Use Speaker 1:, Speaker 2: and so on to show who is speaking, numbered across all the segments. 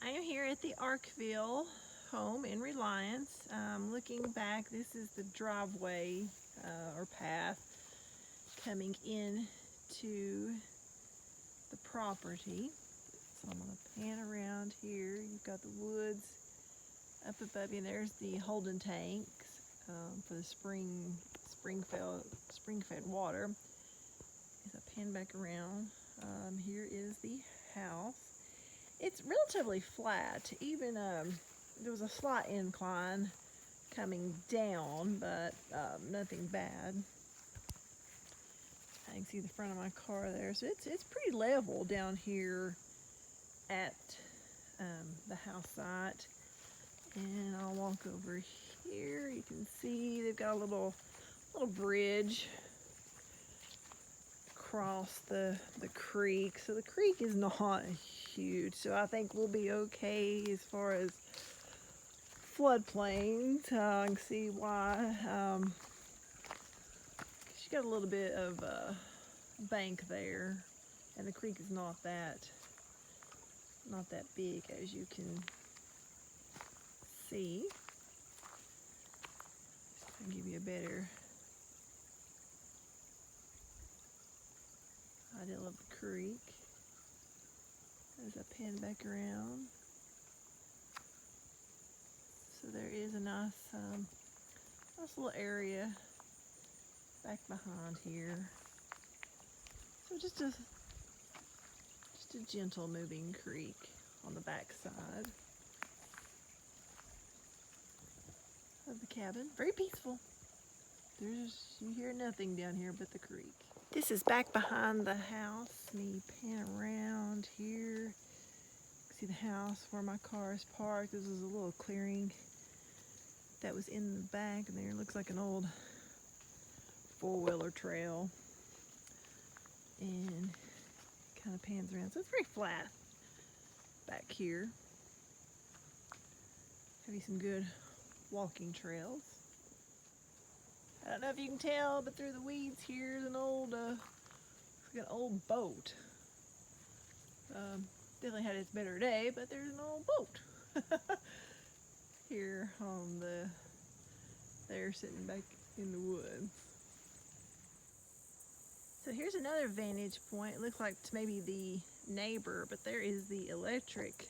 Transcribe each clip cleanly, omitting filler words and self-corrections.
Speaker 1: I am here at the Archville home in Reliance. Looking back, this is the driveway or path coming in to the property. So I'm going to pan around here. You've got the woods up above you. There's the holding tanks for the spring-fed water. As I pan back around, here is the house. It's relatively flat. Even there was a slight incline coming down, but nothing bad. I can see the front of my car there, so it's pretty level down here at the house site. And I'll walk over here. You can see they've got a little bridge across the creek. So the creek is not huge, so I think we'll be okay as far as floodplains. I can see why. She's got a little bit of bank there, and the creek is not that big, as you can see. Just to give you a better idea of the creek as I pan back around. So there is a nice little area back behind here. So just a gentle moving creek on the back side of the cabin. Very peaceful. You hear nothing down here but the creek. This is back behind the house. Let me pan around here. See the house where my car is parked. This is a little clearing that was in the back, and there looks like an old four-wheeler trail, and kind of pans around. So it's very flat back here. Have you some good walking trails. I don't know if you can tell, but through the weeds here is an old boat. Definitely had its better day, but there's an old boat here on there sitting back in the woods. So here's another vantage point. It looks like it's maybe the neighbor, but there is the electric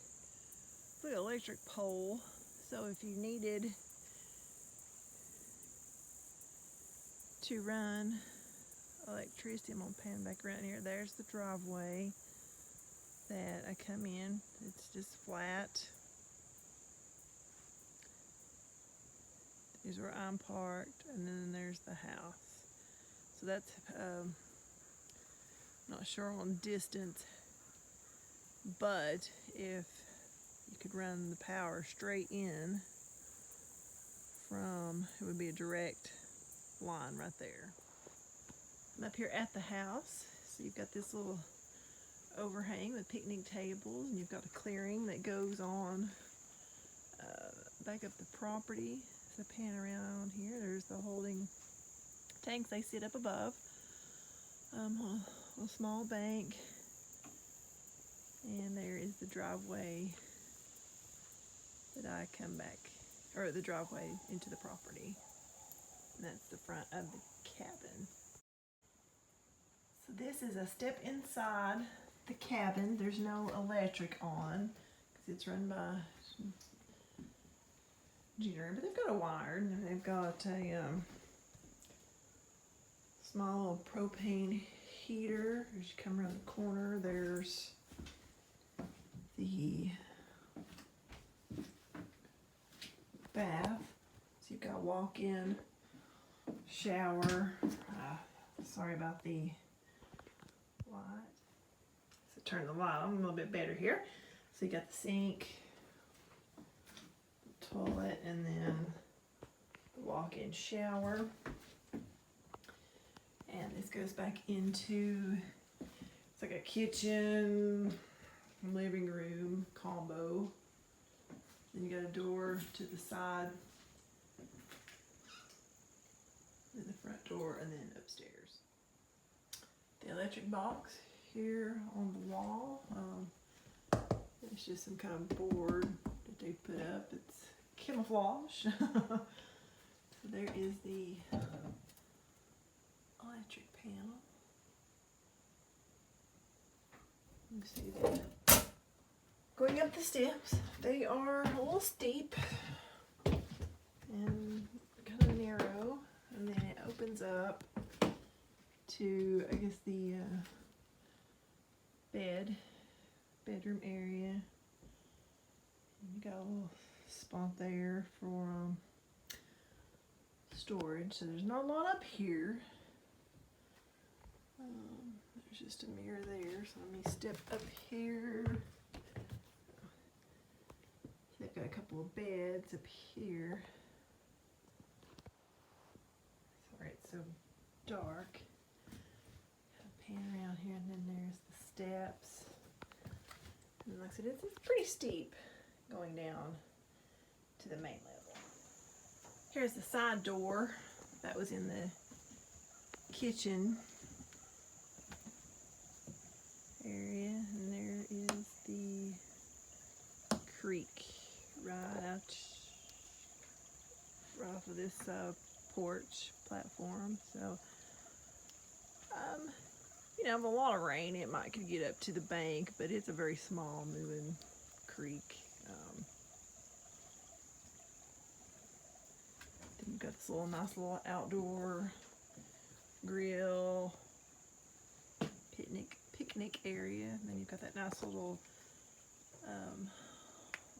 Speaker 1: pole. So if you needed to run electricity, I'm gonna pan back around here. There's the driveway that I come in. It's just flat. Here's where I'm parked, and then there's the house. So that's not sure on distance, but if you could run the power straight in from, it would be a direct line right there. I'm up here at the house, so you've got this little overhang with picnic tables, and you've got a clearing that goes on back up the property. So pan around here, there's the holding tanks. They sit up above a small bank, and there is the driveway that I come back, or the driveway into the property, and that's the front of the cabin. So this is a step inside the cabin. There's no electric on because it's run by generator, but they've got a wire, and they've got a small little propane heater. As you come around the corner, there's the bath. So you've got a walk-in shower. Sorry about the light. So turn the light on a little bit better here. So you got the sink, the toilet, and then the walk-in shower. And this goes back into, it's like a kitchen, living room combo. Then you got a door to the side, then the front door, and then upstairs. The electric box here on the wall. It It's just some kind of board that they put up. It's camouflage. So there is the electric panel. You can see that. Going up the steps, they are a little steep and kind of narrow, and then it opens up to, I guess, the bedroom area. You got a little spot there for storage, so there's not a lot up here. There's just a mirror there, so let me step up here. They've got a couple of beds up here. Sorry, it's so dark. Pan around here, and then there's the steps. And like I said, it's pretty steep going down to the main level. Here's the side door that was in the kitchen area, and there is the creek right off of this porch platform. So you know, with a lot of rain, it could get up to the bank, but it's a very small moving creek. Then you've got this nice little outdoor grill, picnic area. And then you've got that nice little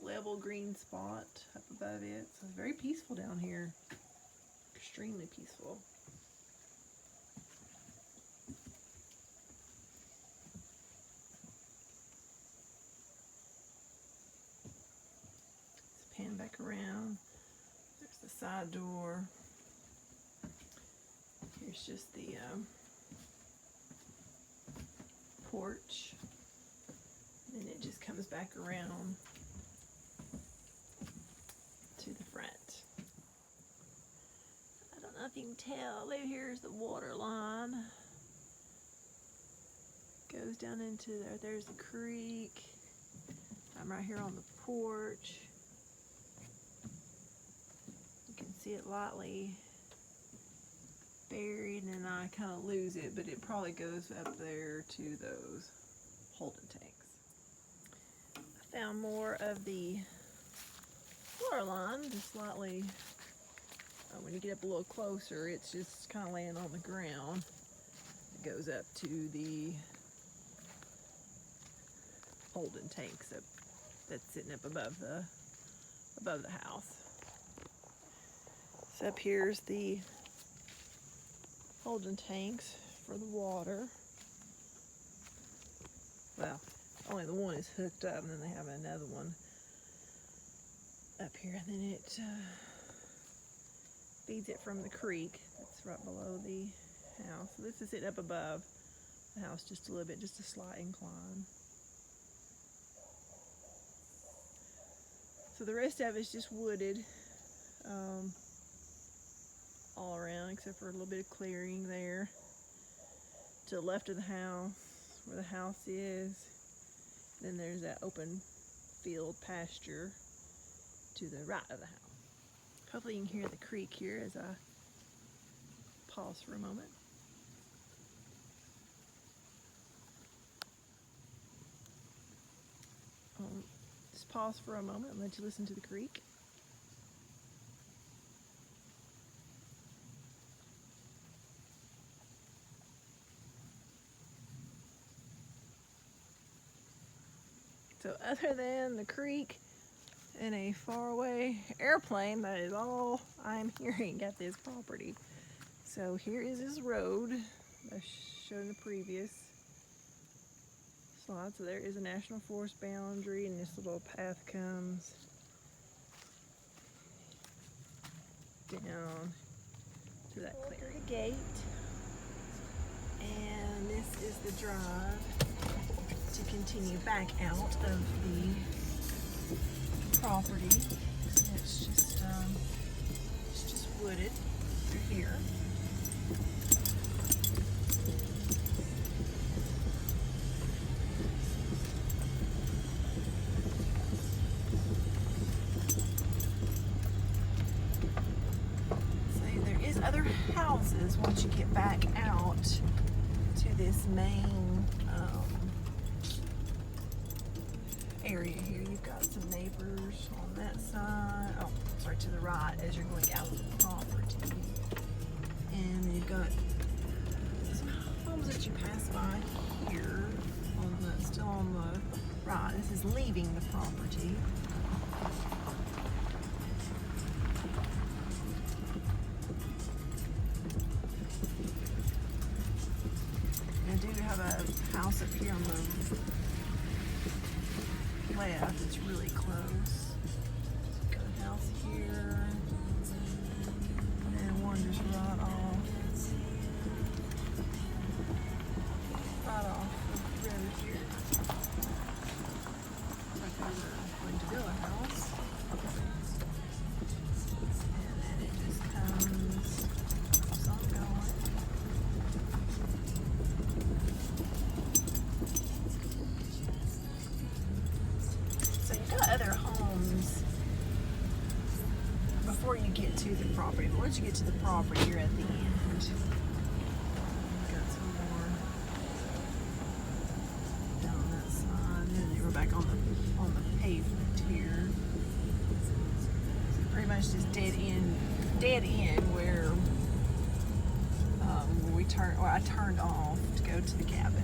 Speaker 1: level green spot up above it. So it's very peaceful down here. Extremely peaceful. Pan back around. There's the side door. Here's just the porch. And then it just comes back around to the front. I don't know if you can tell. Here's the water line. Goes down into there. There's the creek. I'm right here on the porch. See it lightly buried, and then I kind of lose it, but it probably goes up there to those holding tanks. I found more of the water line, just slightly, when you get up a little closer, it's just kind of laying on the ground. It goes up to the holding tanks that's sitting up above the house. Up here's the holding tanks for the water. Well, only the one is hooked up, and then they have another one up here, and then it feeds it from the creek that's right below the house. So this is it up above the house just a little bit, just a slight incline. So the rest of it's just wooded. All around, except for a little bit of clearing there to the left of the house where the house is. Then there's that open field pasture to the right of the house. Hopefully you can hear the creek here as I pause for a moment. Just pause for a moment and let you listen to the creek. So other than the creek and a faraway airplane, that is all I'm hearing at this property. So here is this road I showed in the previous slide. So there is a national forest boundary, and this little path comes down to that clearing. The gate, and this is the drive to continue back out of the property. It's just wooded through here. houses once you get back out to this main area here. You've got some neighbors on that side. Oh, sorry, to the right as you're going out of the property. And you've got some homes that you pass by here, still on the right. This is leaving the property. I do have a house up here on the left. It's really close. Got a house here, and one just right off the road here. Like they were going to build a house, and then it just keeps on going. So you've got other homes before you get to the property. But once you get to the property, you're at the end. Got some more down that side, and then we're back on the pavement here. So pretty much just dead end where I turned off to go to the cabin.